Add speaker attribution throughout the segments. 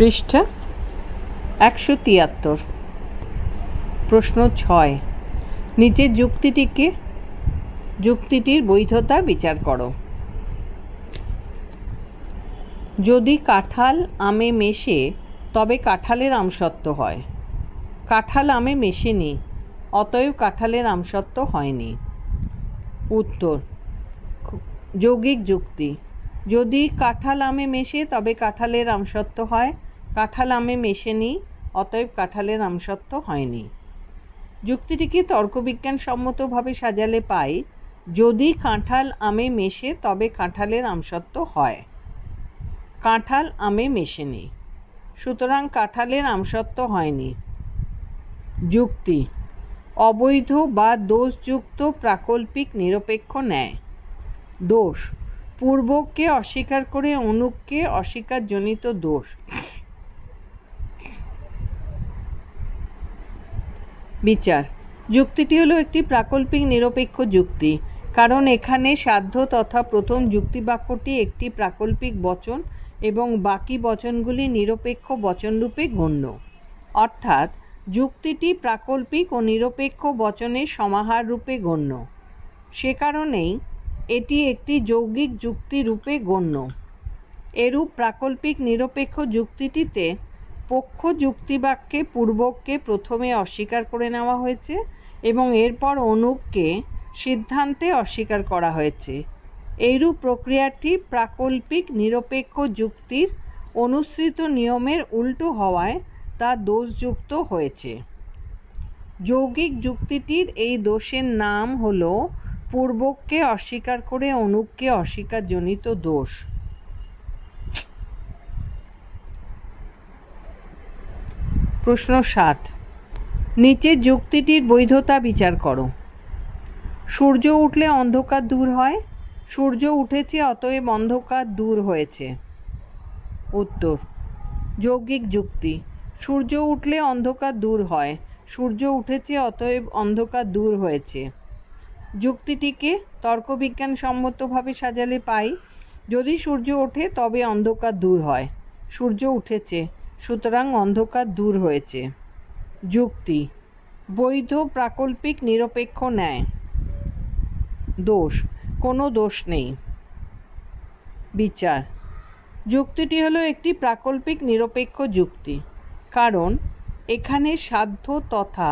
Speaker 1: পৃষ্ঠা 173। প্রশ্ন 6। নিচের যুক্তিটির বৈধতা বিচার করো। যদি কাঁঠাল আমে মেশে তবে কাঁঠালের আমসত্ত্ব হয়। কাঁঠাল আমে মেশেনি, অতএব কাঁঠালের আমসত্ত্ব হয়নি। উত্তর: যৌগিক যুক্তি। যদি কাঁঠাল আমে মেশে তবে কাঁঠালের আমসত্ত্ব হয়। কাঁঠাল আমে মেশেনি, অতএব কাঁঠালের আমসত্ত্ব হয়নি। যুক্তিটিকে তর্কবিজ্ঞান সম্মতভাবে সাজালে পাই, যদি কাঁঠাল আমে মেশে তবে কাঁঠালের আমসত্ত্ব হয়। কাঁঠাল আমে মেশেনি, সুতরাং কাঁঠালের আমসত্ত্ব হয়নি। যুক্তি: অবৈধ বা দোষযুক্ত প্রাকল্পিক নিরপেক্ষ ন্যায়। দোষ: পূর্বককে অস্বীকার করে অনুককে অস্বীকারজনিত দোষ। বিচার: যুক্তিটি হলো একটি প্রাকল্পিক নিরপেক্ষ যুক্তি, কারণ এখানে সাধ্য তথা প্রথম যুক্তিবাক্যটি একটি প্রাকল্পিক বচন এবং বাকি বচনগুলি নিরপেক্ষ বচনরূপে গণ্য। অর্থাৎ যুক্তিটি প্রাকল্পিক ও নিরপেক্ষ বচনের সমাহার রূপে গণ্য। সে কারণেই এটি একটি যৌগিক যুক্তি রূপে গণ্য। এরূপ প্রাকল্পিক নিরপেক্ষ যুক্তিটিতে পক্ষ যুক্তিবাক্যে পূর্বককে প্রথমে অস্বীকার করে নেওয়া হয়েছে এবং এরপর অনুককে সিদ্ধান্তে অস্বীকার করা হয়েছে। এইরূপ প্রক্রিয়াটি প্রাকল্পিক নিরপেক্ষ যুক্তির অনুসৃত নিয়মের উল্টো হওয়ায় তা দোষযুক্ত হয়েছে। যৌগিক যুক্তিটির এই দোষের নাম হল পূর্বককে অস্বীকার করে অনুককে অস্বীকারজনিত দোষ। প্রশ্ন 7। নিচের যুক্তিটির বৈধতা বিচার করো। সূর্য উঠলে অন্ধকার দূর হয়। সূর্য উঠেছে, অতএব অন্ধকার দূর হয়েছে। উত্তর: যৌগিক যুক্তি। সূর্য উঠলে অন্ধকার দূর হয়। সূর্য উঠেছে, অতএব অন্ধকার দূর হয়েছে। যুক্তিটিকে তর্কবিজ্ঞান সম্মতভাবে সাজালে পাই, যদি সূর্য ওঠে তবে অন্ধকার দূর হয়। সূর্য উঠেছে, সুতরাং অন্ধকার দূর হয়েছে। যুক্তি: বৈধ প্রাকল্পিক নিরপেক্ষ ন্যায়। দোষ: কোনো দোষ নেই। বিচার: যুক্তিটি হলো একটি প্রাকল্পিক নিরপেক্ষ যুক্তি, কারণ এখানে সাধ্য তথা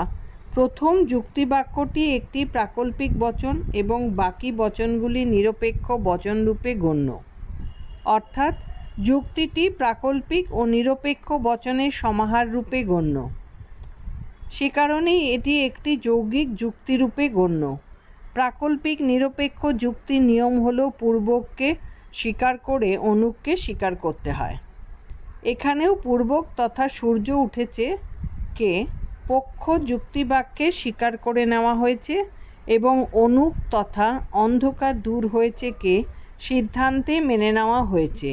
Speaker 1: প্রথম যুক্তিবাক্যটি একটি প্রাকল্পিক বচন এবং বাকি বচনগুলি নিরপেক্ষ বচনরূপে গণ্য। অর্থাৎ যুক্তিটি প্রাকল্পিক ও নিরপেক্ষ বচনের সমাহার রূপে গণ্য। সে কারণেই এটি একটি যৌগিক যুক্তিরূপে গণ্য। প্রাকল্পিক নিরপেক্ষ যুক্তির নিয়ম হল পূর্বককে স্বীকার করে অনুককে স্বীকার করতে হয়। এখানেও পূর্বক তথা সূর্য উঠেছে কে পক্ষ যুক্তিবাক্যে স্বীকার করে নেওয়া হয়েছে এবং অনুক তথা অন্ধকার দূর হয়েছে কে সিদ্ধান্তে মেনে নেওয়া হয়েছে।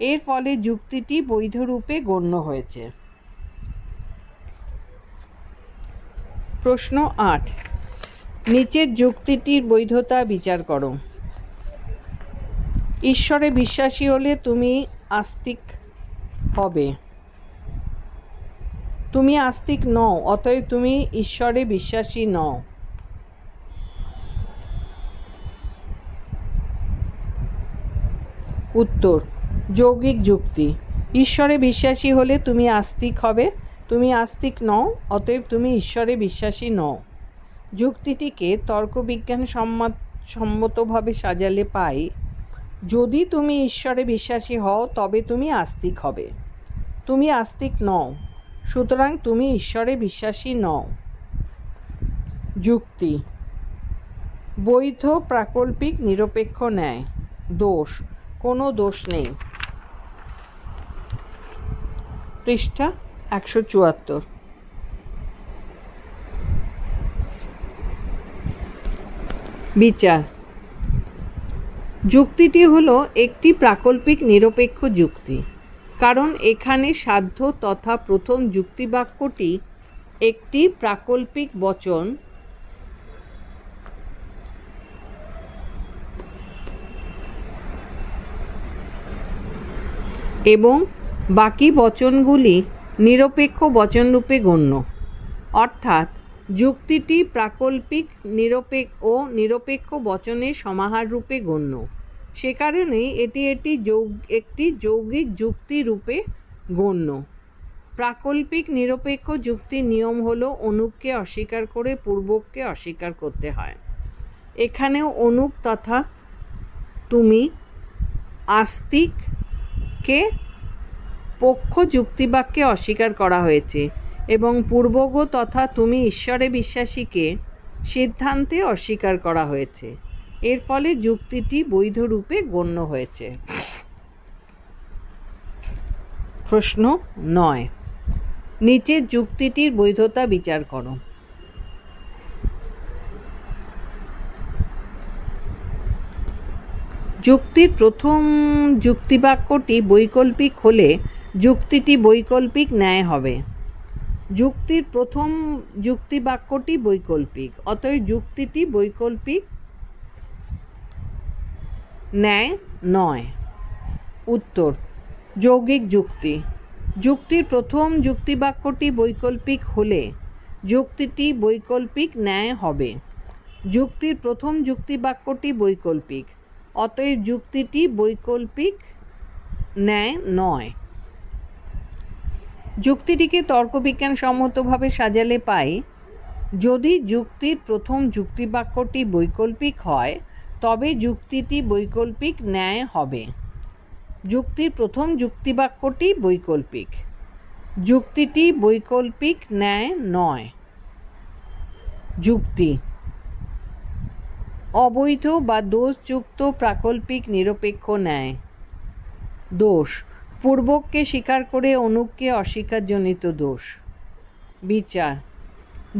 Speaker 1: এর ফলে যুক্তিটি বৈধরূপে গণ্য হয়েছে। প্রশ্ন 8। নিচের যুক্তিটির বৈধতা বিচার করো। ঈশ্বরে বিশ্বাসী হলে তুমি আস্তিক হবে। তুমি আস্তিক নও, অতএব তুমি ঈশ্বরে বিশ্বাসী নও। উত্তর: যৌগিক যুক্তি। ঈশ্বরে বিশ্বাসী হলে তুমি আস্তিক হবে। তুমি আস্তিক নও, অতএব তুমি ঈশ্বরে বিশ্বাসী নও। যুক্তিটিকে তর্কবিজ্ঞান সম্মতভাবে সাজালে পাই, যদি তুমি ঈশ্বরে বিশ্বাসী হও তবে তুমি আস্তিক হবে। তুমি আস্তিক নও, সুতরাং তুমি ঈশ্বরে বিশ্বাসী নও। যুক্তি: বৈধ প্রাকল্পিক নিরপেক্ষ ন্যায়। দোষ: কোনো দোষ নেই। পৃষ্ঠা 174। বিচার: যুক্তিটি হলো একটি প্রাকল্পিক নিরপেক্ষ যুক্তি, কারণ এখানে সাধ্য তথা প্রথম যুক্তিবাক্যটি একটি প্রাকল্পিক বচন এবং বাকি বচনগুলি নিরপেক্ষ বচনরূপে গণ্য। অর্থাৎ যুক্তিটি প্রাকল্পিক নিরপেক্ষ বচনের সমাহার রূপে গণ্য। সে কারণেই এটি একটি যৌগিক যুক্তি রূপে গণ্য। প্রাকল্পিক নিরপেক্ষ যুক্তির নিয়ম হলো অনুককে অস্বীকার করে পূর্বককে অস্বীকার করতে হয়। এখানেও অনুক তথা তুমি আস্তিককে পক্ষ যুক্তিবাক্যে অস্বীকার করা হয়েছে এবং পূর্বক তথা তুমি ঈশ্বরে বিশ্বাসীকে সিদ্ধান্তে অস্বীকার করা হয়েছে। এর ফলে যুক্তিটি বৈধ রূপে গণ্য হয়েছে। প্রশ্ন 9, নিচের যুক্তিটির বৈধতা বিচার করো। যুক্তির প্রথম যুক্তিবাক্যটি বৈকল্পিক হলে যুক্তিটি বৈকল্পিক ন্যায় হবে। যুক্তির প্রথম যুক্তিবাক্যটি বৈকল্পিক, অতএব যুক্তিটি বৈকল্পিক ন্যায় নয়। উত্তর: যৌগিক যুক্তি। যুক্তির প্রথম যুক্তিবাক্যটি বৈকল্পিক হলে যুক্তিটি বৈকল্পিক ন্যায় হবে। যুক্তির প্রথম যুক্তিবাক্যটি বৈকল্পিক, অতএব যুক্তিটি বৈকল্পিক ন্যায় নয়। যুক্তিটিকে তর্কবিজ্ঞানসম্মতভাবে সাজালে পাই, যদি যুক্তির প্রথম যুক্তিবাক্যটি বৈকল্পিক হয় তবে যুক্তিটি বৈকল্পিক ন্যায় হবে। যুক্তির প্রথম যুক্তিবাক্যটি বৈকল্পিক, যুক্তিটি বৈকল্পিক ন্যায় নয়। যুক্তি: অবৈধ বা দোষযুক্ত প্রাকল্পিক নিরপেক্ষ ন্যায়। দোষ: পূর্বককে স্বীকার করে অনুককে অস্বীকারজনিত দোষ। বিচার: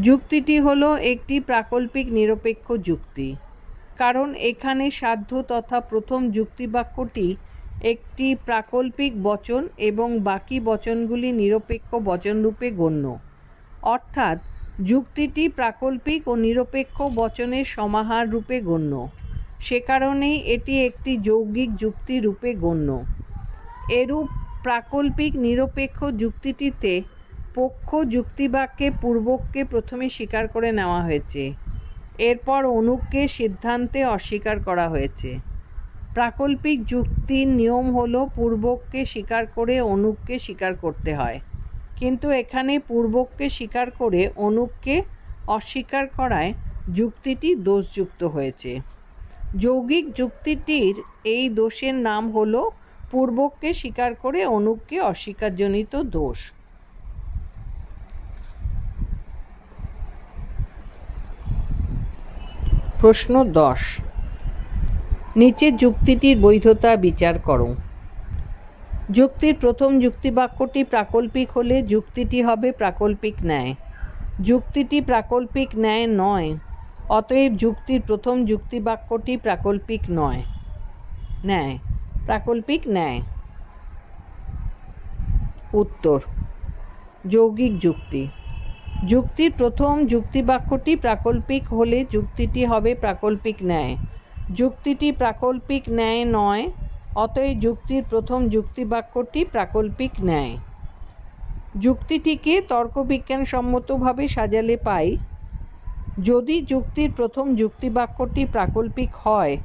Speaker 1: যুক্তিটি হলো একটি প্রাকল্পিক নিরপেক্ষ যুক্তি, কারণ এখানে সাধ্য তথা প্রথম যুক্তিবাক্যটি একটি প্রাকল্পিক বচন এবং বাকি বচনগুলি নিরপেক্ষ বচনরূপে গণ্য। অর্থাৎ যুক্তিটি প্রাকল্পিক ও নিরপেক্ষ বচনের সমাহার রূপে গণ্য। সে কারণেই এটি একটি যৌগিক যুক্তি রূপে গণ্য। এরূপ প্রাকল্পিক নিরপেক্ষ যুক্তিটিতে পক্ষ যুক্তিবাক্যে পূর্বককে প্রথমে স্বীকার করে নেওয়া হয়েছে, এরপর অনুককে সিদ্ধান্তে অস্বীকার করা হয়েছে। প্রাকল্পিক যুক্তির নিয়ম হলো পূর্বককে স্বীকার করে অনুককে স্বীকার করতে হয়, কিন্তু এখানে পূর্বককে স্বীকার করে অনুককে অস্বীকার করায় যুক্তিটি দোষযুক্ত হয়েছে। যৌগিক যুক্তিটির এই দোষের নাম হলো পূর্বককে স্বীকার করে অনুককে অস্বীকারজনিত দোষ। প্রশ্ন 10, নিচের যুক্তিটির বৈধতা বিচার করো। যুক্তির প্রথম যুক্তিবাক্যটি প্রাকল্পিক হলে যুক্তিটি হবে প্রাকল্পিক ন্যায়। যুক্তিটি প্রাকল্পিক ন্যায় নয়, অতএব যুক্তির প্রথম যুক্তিবাক্যটি প্রাকল্পিক নয়। ন্যায়: প্রাকল্পিক ন্যায়। উত্তর: যৌগিক যুক্তি। যুক্তির প্রথম যুক্তিবাক্যটি প্রাকল্পিক হলে যুক্তিটি হবে প্রাকল্পিক ন্যায়। যুক্তিটি প্রাকল্পিক ন্যায় নয়, অতএব যুক্তির প্রথম যুক্তিবাক্যটি প্রাকল্পিক ন্যায়। যুক্তিটিকে তর্কবিজ্ঞানসম্মতভাবে সাজালে পাই, যদি যুক্তির প্রথম যুক্তিবাক্যটি প্রাকল্পিক হয়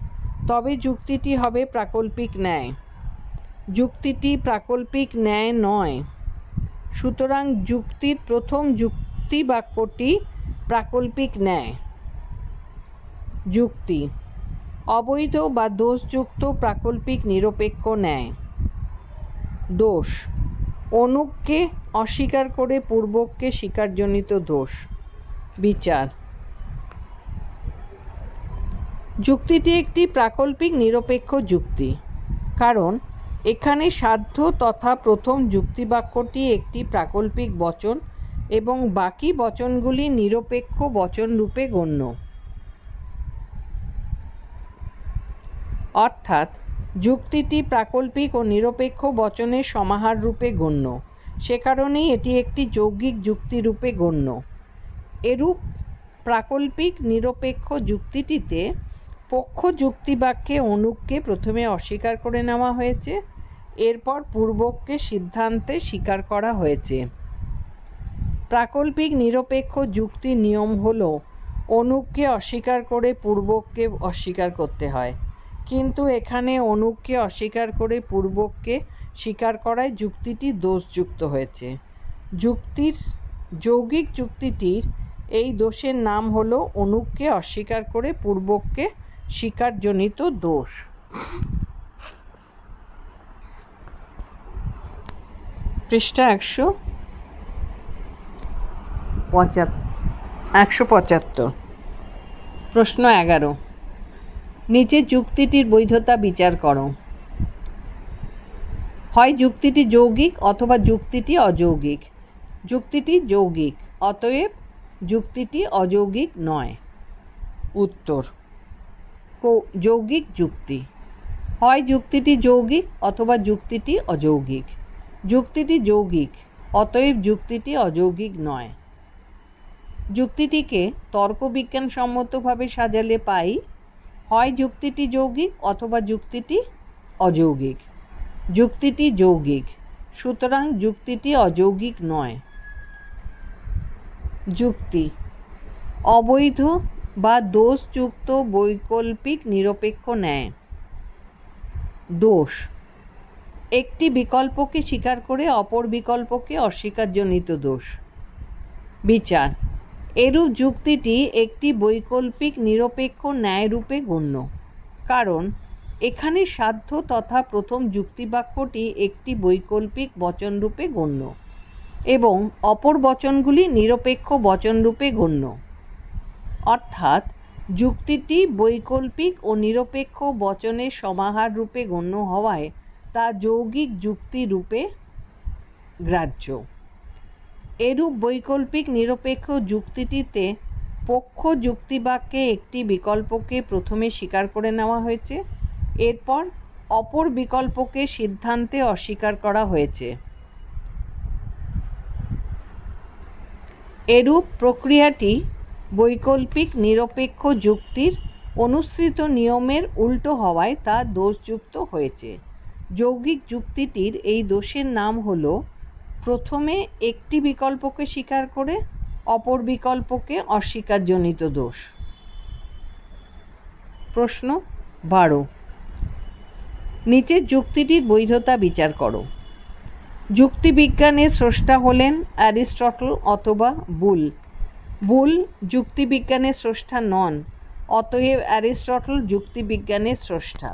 Speaker 1: তবে যুক্তিটি হবে প্রাকল্পিক ন্যায়। যুক্তিটি প্রাকল্পিক ন্যায় নয়, সুতরাং যুক্তির প্রথম যুক্তিবাক্যটি প্রাকল্পিক ন্যায়। যুক্তি: অবৈধ বা দোষযুক্ত প্রাকল্পিক নিরপেক্ষ ন্যায়। দোষ: অনুককে অস্বীকার করে পূর্বককে স্বীকারজনিত দোষ। বিচার: যুক্তিটি একটি প্রাকল্পিক নিরপেক্ষ যুক্তি, কারণ এখানে সাধ্য তথা প্রথম যুক্তিবাক্যটি একটি প্রাকল্পিক বচন এবং বাকি বচনগুলি নিরপেক্ষ বচনরূপে গণ্য। অর্থাৎ যুক্তিটি প্রাকল্পিক ও নিরপেক্ষ বচনের সমাহার রূপে গণ্য। সে কারণেই এটি একটি যৌগিক যুক্তি রূপে গণ্য। এরূপ প্রাকল্পিক নিরপেক্ষ যুক্তিটিতে পক্ষ যুক্তিবাক্যে অনুককে প্রথমে অস্বীকার করে নেওয়া হয়েছে এরপর পূর্বককে সিদ্ধান্তে স্বীকার করা হয়েছে। প্রাকল্পিক নিরপেক্ষ যুক্তির নিয়ম হলো অনুককে অস্বীকার করে পূর্বককে অস্বীকার করতে হয়, কিন্তু এখানে অনুককে অস্বীকার করে পূর্বককে স্বীকার করায় যুক্তিটি দোষযুক্ত হয়েছে। যৌগিক যুক্তিটির এই দোষের নাম হলো অনুককে অস্বীকার করে পূর্বককে স্বীকারজনিত দোষ। পৃষ্ঠা 175। প্রশ্ন 11, নিচের যুক্তিটির বৈধতা বিচার করো। হয় যুক্তিটি যৌগিক অথবা যুক্তিটি অযৌগিক। যুক্তিটি যৌগিক, অতএব যুক্তিটি অযৌগিক নয়। উত্তর: যৌগিক যুক্তি। হয় যুক্তিটি যৌগিক অথবা যুক্তিটি অযৌগিক। যুক্তিটি যৌগিক, অতএব যুক্তিটি অযৌগিক নয়। যুক্তিটিকে তর্কবিজ্ঞানসম্মতভাবে সাজালে পাই, হয় যুক্তিটি যৌগিক অথবা যুক্তিটি অযৌগিক। যুক্তিটি যৌগিক, সুতরাং যুক্তিটি অযৌগিক নয়। যুক্তি: অবৈধ বা দোষযুক্ত বৈকল্পিক নিরপেক্ষ ন্যায়। দোষ: একটি বিকল্পকে স্বীকার করে অপর বিকল্পকে অস্বীকারজনিত দোষ। বিচার: এরূপ যুক্তিটি একটি বৈকল্পিক নিরপেক্ষ ন্যায়রূপে গণ্য, কারণ এখানে সাধ্য তথা প্রথম যুক্তিবাক্যটি একটি বৈকল্পিক বচনরূপে গণ্য এবং অপর বচনগুলি নিরপেক্ষ বচনরূপে গণ্য। অর্থাৎ যুক্তিটি বৈকল্পিক ও নিরপেক্ষ বচনের সমাহার রূপে গণ্য হওয়ায় তা যৌগিক যুক্তি রূপে গ্রাহ্য। এরূপ বৈকল্পিক নিরপেক্ষ যুক্তিটিতে পক্ষ যুক্তিবাক্যে একটি বিকল্পকে প্রথমে স্বীকার করে নেওয়া হয়েছে, এরপর অপর বিকল্পকে সিদ্ধান্তে অস্বীকার করা হয়েছে। এরূপ প্রক্রিয়াটি বৈকল্পিক নিরপেক্ষ যুক্তির অনুসৃত নিয়মের উল্টো হওয়ায় তা দোষযুক্ত হয়েছে। যৌগিক যুক্তিটির এই দোষের নাম হলো প্রথমে একটি বিকল্পকে স্বীকার করে অপর বিকল্পকে অস্বীকারজনিত দোষ। প্রশ্ন 12, নিচের যুক্তিটির বৈধতা বিচার করো। যুক্তিবিজ্ঞানের স্রষ্টা হলেন অ্যারিস্টটল অথবা বুল। বুল যুক্তিবিজ্ঞানের স্রষ্টা নন, অতএব অ্যারিস্টটল যুক্তিবিজ্ঞানের স্রষ্টা।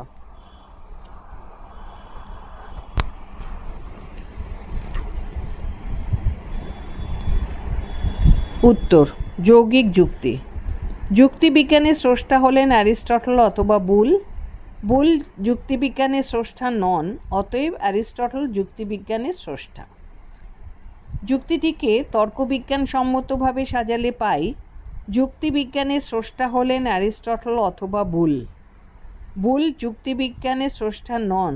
Speaker 1: উত্তর: যৌগিক যুক্তি। যুক্তিবিজ্ঞানের স্রষ্টা হলেন অ্যারিস্টটল অথবা বুল। বুল যুক্তিবিজ্ঞানের স্রষ্টা নন, অতএব অ্যারিস্টটল যুক্তিবিজ্ঞানের স্রষ্টা। যুক্তিটিকে তর্কবিজ্ঞানসম্মতভাবে সাজালে পাই, যুক্তিবিজ্ঞানের স্রষ্টা হলেন অ্যারিস্টটল অথবা বুল। বুল যুক্তিবিজ্ঞানের স্রষ্টা নন,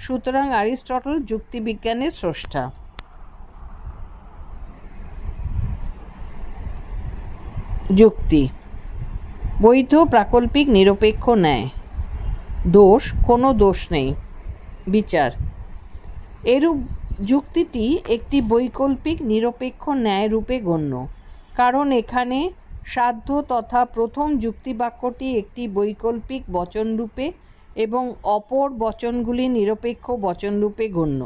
Speaker 1: সুতরাং অ্যারিস্টটল যুক্তিবিজ্ঞানের স্রষ্টা। যুক্তি: বৈধ প্রাকল্পিক নিরপেক্ষ ন্যায়। দোষ: কোনো দোষ নেই। বিচার: এরূপ যুক্তিটি একটি বৈকল্পিক নিরপেক্ষ ন্যায় রূপে গণ্য, কারণ এখানে সাধ্য তথা প্রথম যুক্তিবাক্যটি একটি বৈকল্পিক বচনরূপে এবং অপর বচনগুলি নিরপেক্ষ বচনরূপে গণ্য।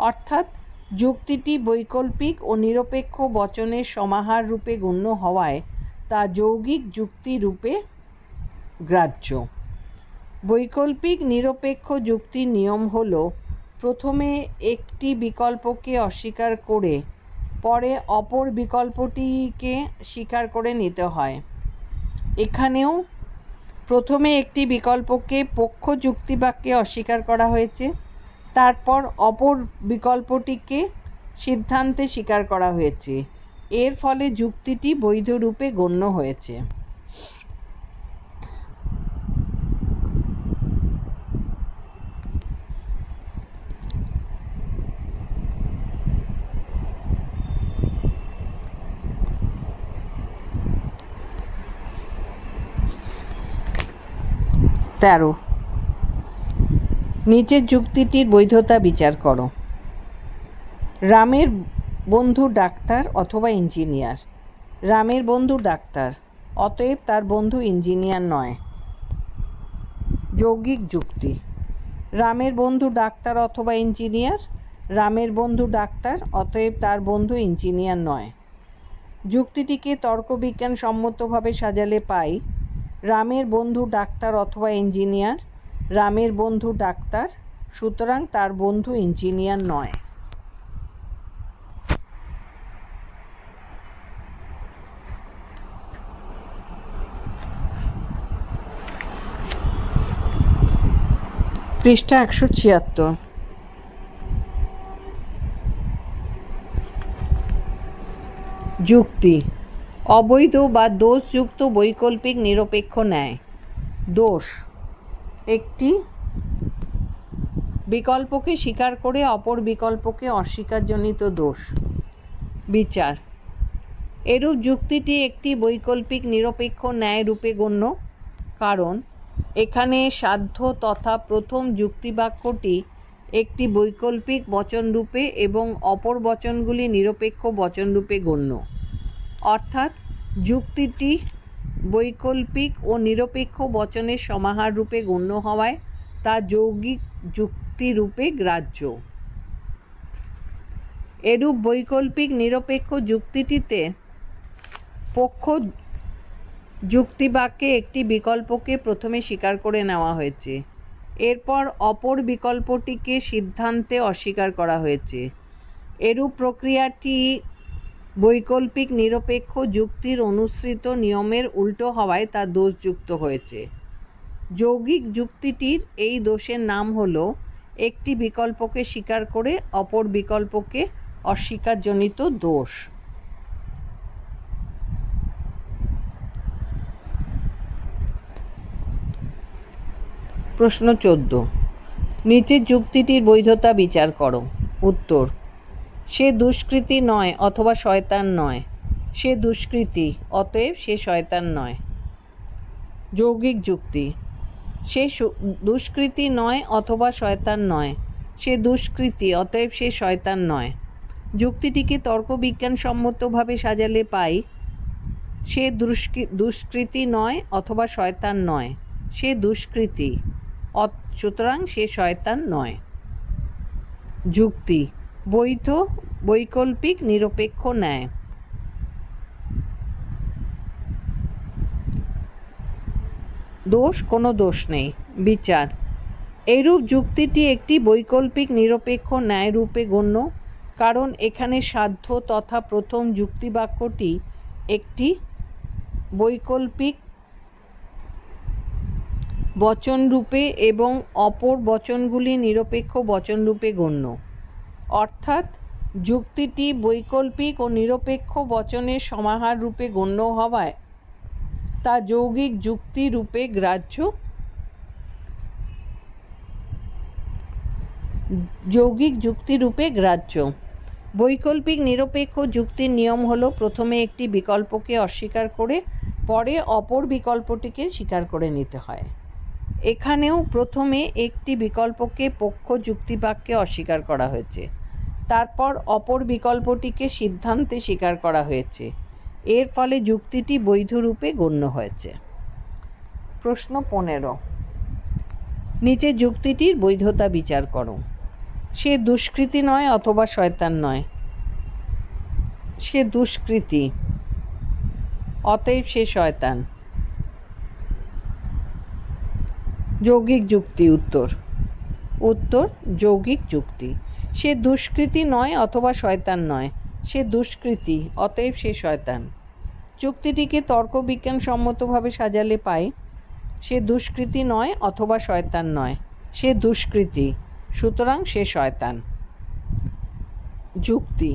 Speaker 1: অর্থাৎ যুক্তিটি বৈকল্পিক ও নিরপেক্ষ বচনের সমাহার রূপে গণ্য হওয়ায় তা যৌগিক যুক্তি রূপে গ্রাহ্য। বৈকল্পিক নিরপেক্ষ যুক্তির নিয়ম হল প্রথমে একটি বিকল্পকে অস্বীকার করে পরে অপর বিকল্পটিকে স্বীকার করে নিতে হয়। এখানেও প্রথমে একটি বিকল্পকে পক্ষ যুক্তিবাক্যে অস্বীকার করা হয়েছে, তারপর অপর বিকল্পটিকে সিদ্ধান্তে স্বীকার করা হয়েছে। এর ফলে যুক্তিটি বৈধ রূপে গণ্য হয়েছে। তেরো, নিচের যুক্তিটির বৈধতা বিচার করো। রামের বন্ধু ডাক্তার অথবা ইঞ্জিনিয়ার। রামের বন্ধু ডাক্তার, অতএব তার বন্ধু ইঞ্জিনিয়ার নয়। যৌগিক যুক্তি। রামের বন্ধু ডাক্তার অথবা ইঞ্জিনিয়ার। রামের বন্ধু ডাক্তার, অতএব তার বন্ধু ইঞ্জিনিয়ার নয়। যুক্তিটিকে তর্কবিজ্ঞান সম্মতভাবে সাজালে পাই, রামের বন্ধু ডাক্তার অথবা ইঞ্জিনিয়ার। রামের বন্ধু ডাক্তার, সুতরাং তার বন্ধু ইঞ্জিনিয়ার নয়। পৃষ্ঠা 176। যুক্তি। অবৈধ বা দোষযুক্ত বৈকল্পিক নিরপেক্ষ ন্যায়। দোষ একটি বিকল্পকে স্বীকার করে অপর বিকল্পকে অস্বীকারজনিত দোষ। বিচার। এরূপ যুক্তিটি একটি বৈকল্পিক নিরপেক্ষ ন্যায় রূপে গণ্য, কারণ এখানে সাধ্য তথা প্রথম যুক্তিবাক্যটি একটি বৈকল্পিক বচনরূপে এবং অপর বচনগুলি নিরপেক্ষ বচনরূপে গণ্য। অর্থাৎ যুক্তিটি বৈকল্পিক ও নিরপেক্ষ বচনের সমাহার রূপে গণ্য হওয়ায় তা যৌগিক যুক্তিরূপে গ্রাহ্য। এরূপ বৈকল্পিক নিরপেক্ষ যুক্তিটিতে পক্ষ যুক্তিবাক্যে একটি বিকল্পকে প্রথমে স্বীকার করে নেওয়া হয়েছে, এরপর অপর বিকল্পটিকে সিদ্ধান্তে অস্বীকার করা হয়েছে। এরূপ প্রক্রিয়াটি বৈকল্পিক নিরপেক্ষ যুক্তির অনুসৃত নিয়মের উল্টো হওয়ায় তা দোষযুক্ত হয়েছে। যৌগিক যুক্তিটির এই দোষের নাম হল একটি বিকল্পকে স্বীকার করে অপর বিকল্পকে অস্বীকারজনিত দোষ। প্রশ্ন 14। নিচের যুক্তিটির বৈধতা বিচার করো। উত্তর। সে দুষ্কৃতী নয় অথবা শয়তান নয়। সে দুষ্কৃতী, অতএব সে শয়তান নয়। যৌগিক যুক্তি। সে দুষ্কৃতী নয় অথবা শয়তান নয়। সে দুষ্কৃতী, অতএব সে শয়তান নয়। যুক্তিটিকে তর্কবিজ্ঞান সম্মতভাবে সাজালে পাই, সে দুষ্কৃতী নয় অথবা শয়তান নয়। সে দুষ্কৃতী, সুতরাং সে শয়তান নয়। যুক্তি। বৈধ বৈকল্পিক নিরপেক্ষ ন্যায়। দোষ, কোনো দোষ নেই। বিচার। এইরূপ যুক্তিটি একটি বৈকল্পিক নিরপেক্ষ ন্যায় রূপে গণ্য, কারণ এখানে সাধ্য তথা প্রথম যুক্তিবাক্যটি একটি বৈকল্পিক বচনরূপে এবং অপর বচনগুলি নিরপেক্ষ বচনরূপে গণ্য। অর্থাৎ যুক্তিটি বৈকল্পিক ও নিরপেক্ষ বচনের সমাহার রূপে গণ্য হওয়ায় তা যৌগিক যুক্তি রূপে গ্রাহ্য। যৌগিক যুক্তি রূপে গ্রাহ্য। বৈকল্পিক নিরপেক্ষ যুক্তির নিয়ম হল প্রথমে একটি বিকল্পকে অস্বীকার করে পরে অপর বিকল্পটিকে স্বীকার করে নিতে হয়। এখানেও প্রথমে একটি বিকল্পকে পক্ষ যুক্তিবাক্যে অস্বীকার করা হয়েছে, তারপর অপর বিকল্পটিকে সিদ্ধান্তে স্বীকার করা হয়েছে। এর ফলে যুক্তিটি বৈধ রূপে গণ্য হয়েছে। প্রশ্ন 15। নিচে যুক্তিটির বৈধতা বিচার করো। সে দুষ্কৃতী নয় অথবা শয়তান নয়। সে দুষ্কৃতী, অতএব সে শয়তান। যৌগিক যুক্তি। উত্তর। উত্তর যৌগিক যুক্তি। সে দুষ্কৃতী নয় অথবা শয়তান নয়। সে দুষ্কৃতী, অতএব সে শয়তান। যুক্তিটিকে তর্কবিজ্ঞান সম্মতভাবে সাজালে পাই, সে দুষ্কৃতী নয় অথবা শয়তান নয়। সে দুষ্কৃতী, সুতরাং সে শয়তান। যুক্তি।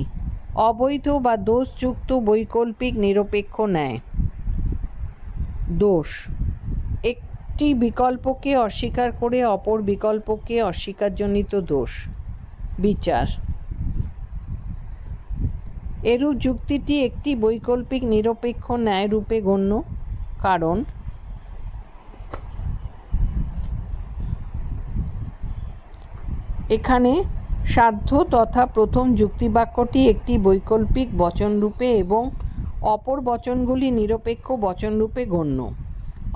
Speaker 1: অবৈধ বা দোষযুক্ত বৈকল্পিক নিরপেক্ষ ন্যায়। দোষ একটি বিকল্পকে অস্বীকার করে অপর বিকল্পকে অস্বীকারজনিত দোষ। বিচার। এরূপ যুক্তিটি একটি বৈকল্পিক নিরপেক্ষ ন্যায় রূপে গণ্য, কারণ এখানে সাধ্য তথা প্রথম যুক্তিবাক্যটি একটি বৈকল্পিক বচনরূপে এবং অপর বচনগুলি নিরপেক্ষ বচনরূপে গণ্য,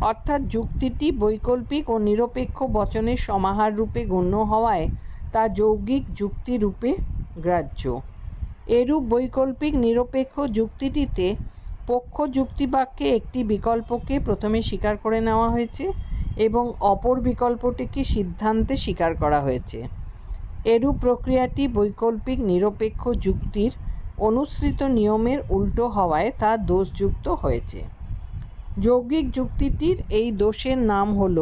Speaker 1: অর্থাৎ যুক্তিটি বৈকল্পিক ও নিরপেক্ষ বচনের সমাহার রূপে গণ্য হওয়ায় তা যৌগিক যুক্তি রূপে গ্রাহ্য। এরূপ বৈকল্পিক নিরপেক্ষ যুক্তিটিতে পক্ষ যুক্তিবাক্যে একটি বিকল্পকে প্রথমে স্বীকার করে নেওয়া হয়েছে এবং অপর বিকল্পটিকে সিদ্ধান্তে স্বীকার করা হয়েছে। এরূপ প্রক্রিয়াটি বৈকল্পিক নিরপেক্ষ যুক্তির অনুসৃত নিয়মের উল্টো হওয়ায় তা দোষযুক্ত হয়েছে। যৌগিক যুক্তিটির এই দোষের নাম হল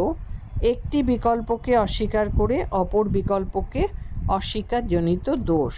Speaker 1: একটি বিকল্পকে অস্বীকার করে অপর বিকল্পকে অস্বীকারজনিত দোষ।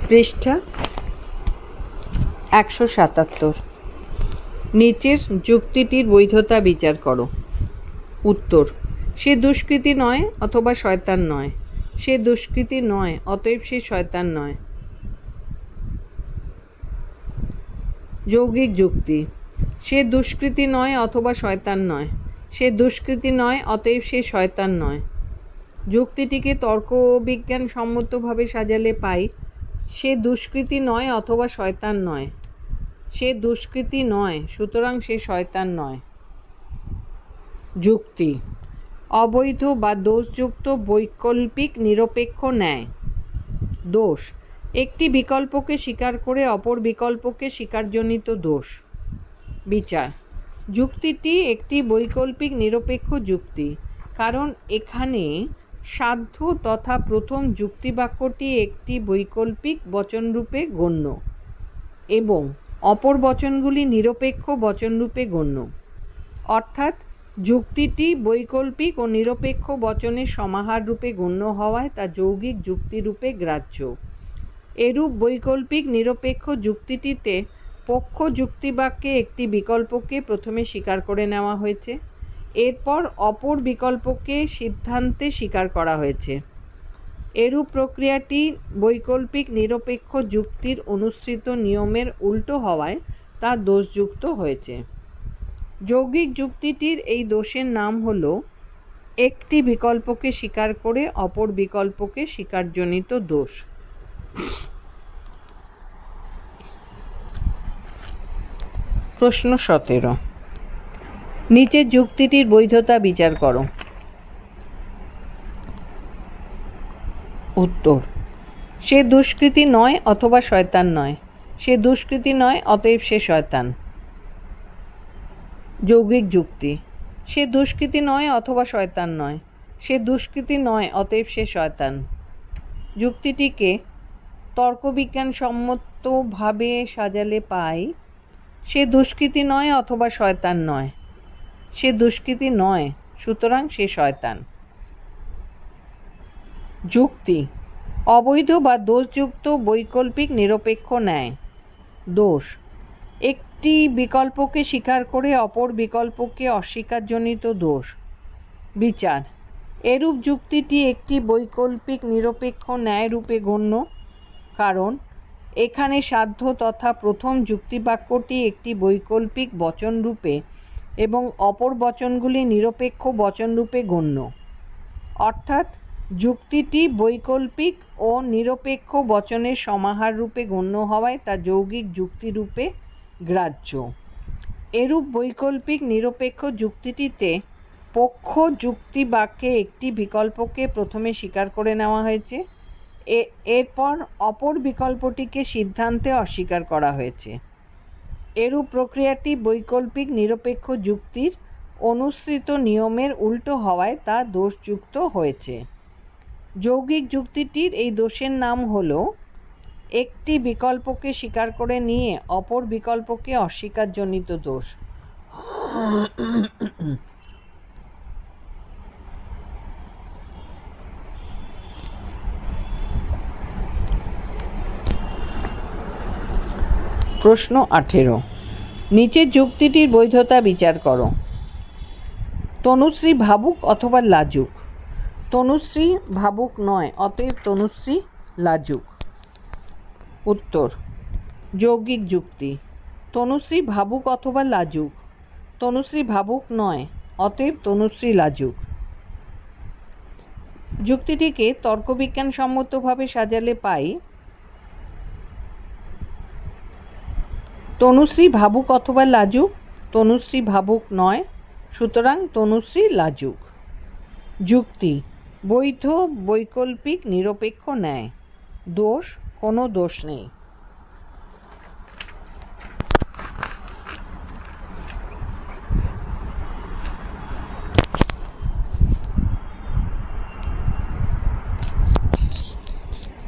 Speaker 1: পৃষ্ঠা 177। নিচের যুক্তিটির বৈধতা বিচার করো। উত্তর: সে দুষ্কৃতী নয় অথবা শয়তান নয়। সে দুষ্কৃতী নয়, অতএব সে শয়তান নয়। যৌগিক যুক্তি: সে দুষ্কৃতী নয় অথবা শয়তান নয়। সে দুষ্কৃতী নয়, অতএব সে শয়তান নয়। যুক্তিটিকে তর্ক ও বিজ্ঞান সম্মতভাবে সাজালে পাই: সে দুষ্কৃতী নয় অথবা শয়তান নয়। সে দুষ্কৃতী নয়, সুতরাং সে শয়তান নয়। যুক্তি: অবৈধ বা দোষযুক্ত বৈকল্পিক নিরপেক্ষ ন্যায়। দোষ: একটি বিকল্পকে স্বীকার করে অপর বিকল্পকে স্বীকারজনিত দোষ। বিচার: যুক্তিটি একটি বৈকল্পিক নিরপেক্ষ যুক্তি, কারণ এখানে সাধ্য তথা প্রথম যুক্তিবাক্যটি একটি বৈকল্পিক বচনরূপে গণ্য এবং অপর বচনগুলি নিরপেক্ষ বচনরূপে গণ্য, অর্থাৎ যুক্তিটি বৈকল্পিক ও নিরপেক্ষ বচনের সমাহার রূপে গণ্য হওয়ায় তা যৌগিক যুক্তিরূপে গ্রাহ্য। এরূপ বৈকল্পিক নিরপেক্ষ যুক্তিটিতে পক্ষ যুক্তিবাক্যে একটি বিকল্পকে প্রথমে স্বীকার করে নেওয়া হয়েছে, এরপর অপর বিকল্পকে সিদ্ধান্তে স্বীকার করা হয়েছে। এরূপ প্রক্রিয়াটি বৈকল্পিক নিরপেক্ষ যুক্তির অনুসৃত নিয়মের উল্টো হওয়ায় তা দোষযুক্ত হয়েছে। যৌগিক যুক্তিটির এই দোষের নাম হল একটি বিকল্পকে স্বীকার করে অপর বিকল্পকে স্বীকারজনিত দোষ। প্রশ্ন 17। নিচের যুক্তিটির বৈধতা বিচার করো। উত্তর: সে দুষ্কৃতী নয় অথবা শয়তান নয়। সে দুষ্কৃতী নয়, অতএব সে শয়তান। যৌগিক যুক্তি: সে দুষ্কৃতী নয় অথবা শয়তান নয়। সে দুষ্কৃতী নয়, অতএব সে শয়তান। যুক্তিটিকে তর্কবিজ্ঞান সম্মতভাবে সাজালে পাই: সে দুষ্কৃতী নয় অথবা শয়তান নয়। সে দুষ্কৃতী নয়, সুতরাং সে শয়তান। যুক্তি: অবৈধ বা দোষযুক্ত বৈকল্পিক নিরপেক্ষ ন্যায়। দোষ: একটি বিকল্পকে স্বীকার করে অপর বিকল্পকে অস্বীকারজনিত দোষ। বিচার: এরূপ যুক্তিটি একটি বৈকল্পিক নিরপেক্ষ ন্যায় রূপে গণ্য, কারণ এখানে সাধ্য তথা প্রথম যুক্তিবাক্যটি একটি বৈকল্পিক বচনরূপে এবং অপর বচনগুলি নিরপেক্ষ বচনরূপে গণ্য, অর্থাৎ যুক্তিটি বৈকল্পিক ও নিরপেক্ষ বচনের সমাহার রূপে গণ্য হওয়ায় তা যৌগিক যুক্তিরূপে গ্রাহ্য। এরূপ বৈকল্পিক নিরপেক্ষ যুক্তিটিতে পক্ষ যুক্তিবাক্যে একটি বিকল্পকে প্রথমে স্বীকার করে নেওয়া হয়েছে, এরপর অপর বিকল্পটিকে সিদ্ধান্তে অস্বীকার করা হয়েছে। এরূপ প্রক্রিয়াটি বৈকল্পিক নিরপেক্ষ যুক্তির অনুসৃত নিয়মের উল্টো হওয়ায় তা দোষযুক্ত হয়েছে। যৌগিক যুক্তিটির এই দোষের নাম হল একটি বিকল্পকে স্বীকার করে নিয়ে অপর বিকল্পকে অস্বীকারজনিত দোষ। প্রশ্ন 18, নিচের যুক্তিটির বৈধতা বিচার করো। তনুশ্রী ভাবুক অথবা লাজুক? তনুশ্রী ভাবুক নয়, অতএব তনুশ্রী লাজুক। উত্তর, যৌগিক যুক্তি। তনুশ্রী ভাবুক অথবা লাজুক? তনুশ্রী ভাবুক নয়, অতএব তনুশ্রী লাজুক। যুক্তিটিকে তর্কবিজ্ঞানসম্মতভাবে সাজালে পাই, তনুশ্রী ভাবুক অথবা লাজুক, তনুশ্রী ভাবুক নয়, সুতরাং তনুশ্রী লাজুক। যুক্তি, বৈধ, বৈকল্পিক, নিরপেক্ষ, ন্যায়। দোষ, কোনো দোষ নেই।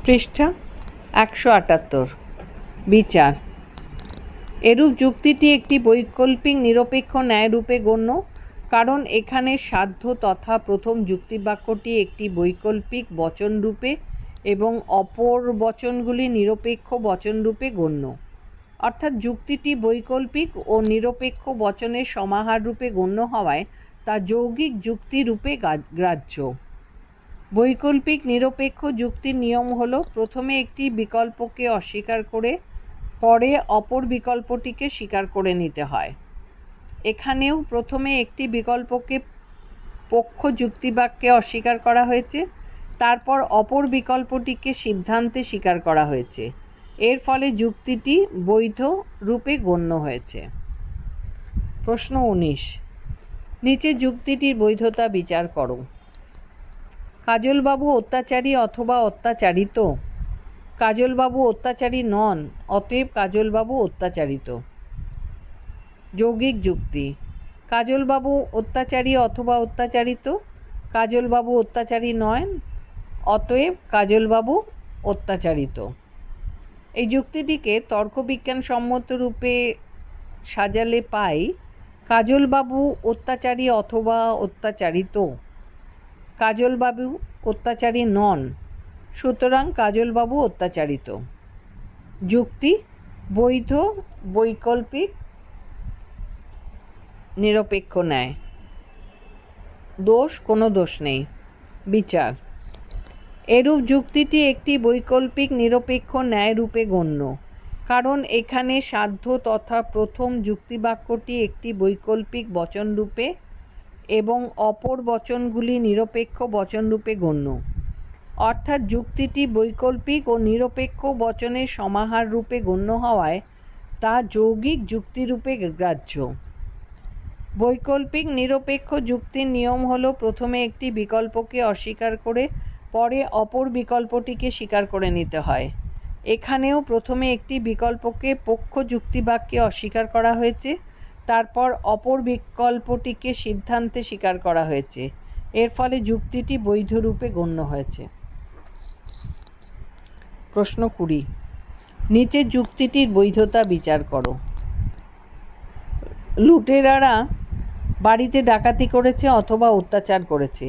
Speaker 1: পৃষ্ঠা 178। বিচার, এরূপ যুক্তিটি একটি বৈকল্পিক নিরপেক্ষ ন্যায়রূপে গণ্য, কারণ এখানে সাধ্য তথা প্রথম যুক্তিবাক্যটি একটি বৈকল্পিক বচনরূপে এবং অপর বচনগুলি নিরপেক্ষ বচনরূপে গণ্য। অর্থাৎ যুক্তিটি বৈকল্পিক ও নিরপেক্ষ বচনের সমাহার রূপে গণ্য হওয়ায় তা যৌগিক যুক্তিরূপে গ্রাহ্য। বৈকল্পিক নিরপেক্ষ যুক্তির নিয়ম হল প্রথমে একটি বিকল্পকে অস্বীকার করে পরে অপর বিকল্পটিকে স্বীকার করে নিতে হয়। এখানেও প্রথমে একটি বিকল্পকে পক্ষ যুক্তিবাক্যে অস্বীকার করা হয়েছে, তারপর অপর বিকল্পটিকে সিদ্ধান্তে স্বীকার করা হয়েছে। এর ফলে যুক্তিটি বৈধ রূপে গণ্য হয়েছে। প্রশ্ন 19, নিচের যুক্তিটির বৈধতা বিচার করো। কাজলবাবু অত্যাচারী অথবা অত্যাচারিত? কাজলবাবু অত্যাচারী নন, অতএব কাজলবাবু অত্যাচারিত। যৌগিক যুক্তি, কাজলবাবু অত্যাচারী অথবা অত্যাচারিত? কাজলবাবু অত্যাচারী নয়, অতএব কাজলবাবু অত্যাচারিত। এই যুক্তিটিকে তর্কবিজ্ঞানসম্মত রূপে সাজালে পাই, কাজলবাবু অত্যাচারী অথবা অত্যাচারিত। কাজলবাবু অত্যাচারী নন, সুতরাং কাজলবাবু অত্যাচারিত। যুক্তি, বৈধ, বৈকল্পিক, নিরপেক্ষ, ন্যায়। দোষ, কোনো দোষ নেই। বিচার, এরূপ যুক্তিটি একটি বৈকল্পিক নিরপেক্ষ ন্যায় রূপে গণ্য, কারণ এখানে সাধ্য তথা প্রথম যুক্তিবাক্যটি একটি বৈকল্পিক বচনরূপে এবং অপর বচনগুলি নিরপেক্ষ বচনরূপে গণ্য। অর্থাৎ যুক্তিটি বৈকল্পিক ও নিরপেক্ষ বচনের সমাহার রূপে গণ্য হওয়ায় তা যৌগিক যুক্তিরূপে গ্রাহ্য। বৈকল্পিক নিরপেক্ষ যুক্তির নিয়ম হল প্রথমে একটি বিকল্পকে অস্বীকার করে পরে অপর বিকল্পটিকে স্বীকার করে নিতে হয়। এখানেও প্রথমে একটি বিকল্পকে পক্ষ যুক্তিবাক্যে অস্বীকার করা হয়েছে, তারপর অপর বিকল্পটিকে সিদ্ধান্তে স্বীকার করা হয়েছে। এর ফলে যুক্তিটি বৈধ রূপে গণ্য হয়েছে। প্রশ্ন 20, নিচের যুক্তিটির বৈধতা বিচার করো। লুটেরারা বাড়িতে ডাকাতি করেছে অথবা অত্যাচার করেছে।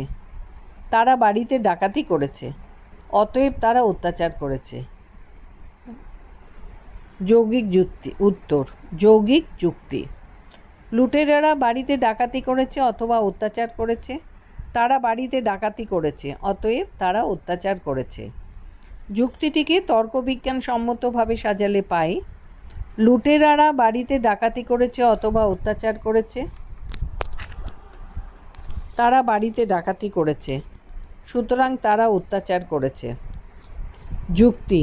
Speaker 1: তারা বাড়িতে ডাকাতি করেছে, অতএব তারা অত্যাচার করেছে। যৌগিক যুক্তি। উত্তর, যৌগিক যুক্তি। লুটেরারা বাড়িতে ডাকাতি করেছে অথবা অত্যাচার করেছে। তারা বাড়িতে ডাকাতি করেছে, অতএব তারা অত্যাচার করেছে। যুক্তিটিকে তর্কবিজ্ঞানসম্মতভাবে সাজালে পাই, লুটেরারা বাড়িতে ডাকাতি করেছে অথবা অত্যাচার করেছে। তারা বাড়িতে ডাকাতি করেছে, সুতরাং তারা অত্যাচার করেছে। যুক্তি,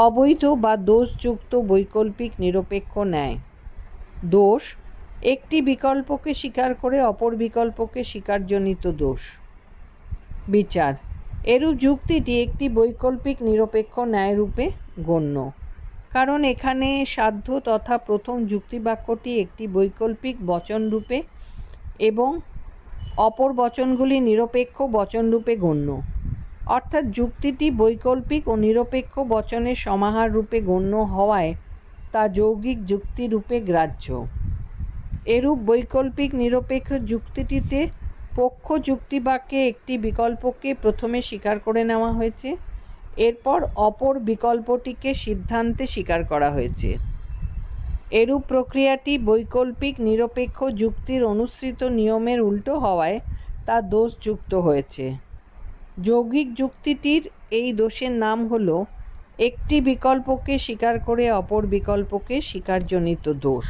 Speaker 1: অবৈধ বা দোষযুক্ত বৈকল্পিক নিরপেক্ষ ন্যায়। দোষ, একটি বিকল্পকে স্বীকার করে অপর বিকল্পকে স্বীকারজনিত দোষ। বিচার, এরূপ যুক্তিটি একটি বৈকল্পিক নিরপেক্ষ ন্যায়রূপে গণ্য, কারণ এখানে সাধ্য তথা প্রথম যুক্তিবাক্যটি একটি বৈকল্পিক বচনরূপে এবং অপর বচনগুলি নিরপেক্ষ বচনরূপে গণ্য। অর্থাৎ যুক্তিটি বৈকল্পিক ও নিরপেক্ষ বচনের সমাহার রূপে গণ্য হওয়ায় তা যৌগিক যুক্তিরূপে গ্রাহ্য। এরূপ বৈকল্পিক নিরপেক্ষ যুক্তিটিতে পক্ষ যুক্তিবাক্যে একটি বিকল্পকে প্রথমে স্বীকার করে নেওয়া হয়েছে, এরপর অপর বিকল্পটিকে সিদ্ধান্তে স্বীকার করা হয়েছে। এরূপ প্রক্রিয়াটি বৈকল্পিক নিরপেক্ষ যুক্তির অনুসৃত নিয়মের উল্টো হওয়ায় তা দোষযুক্ত হয়েছে। যৌগিক যুক্তিটির এই দোষের নাম হলো একটি বিকল্পকে স্বীকার করে অপর বিকল্পকে স্বীকারজনিত দোষ।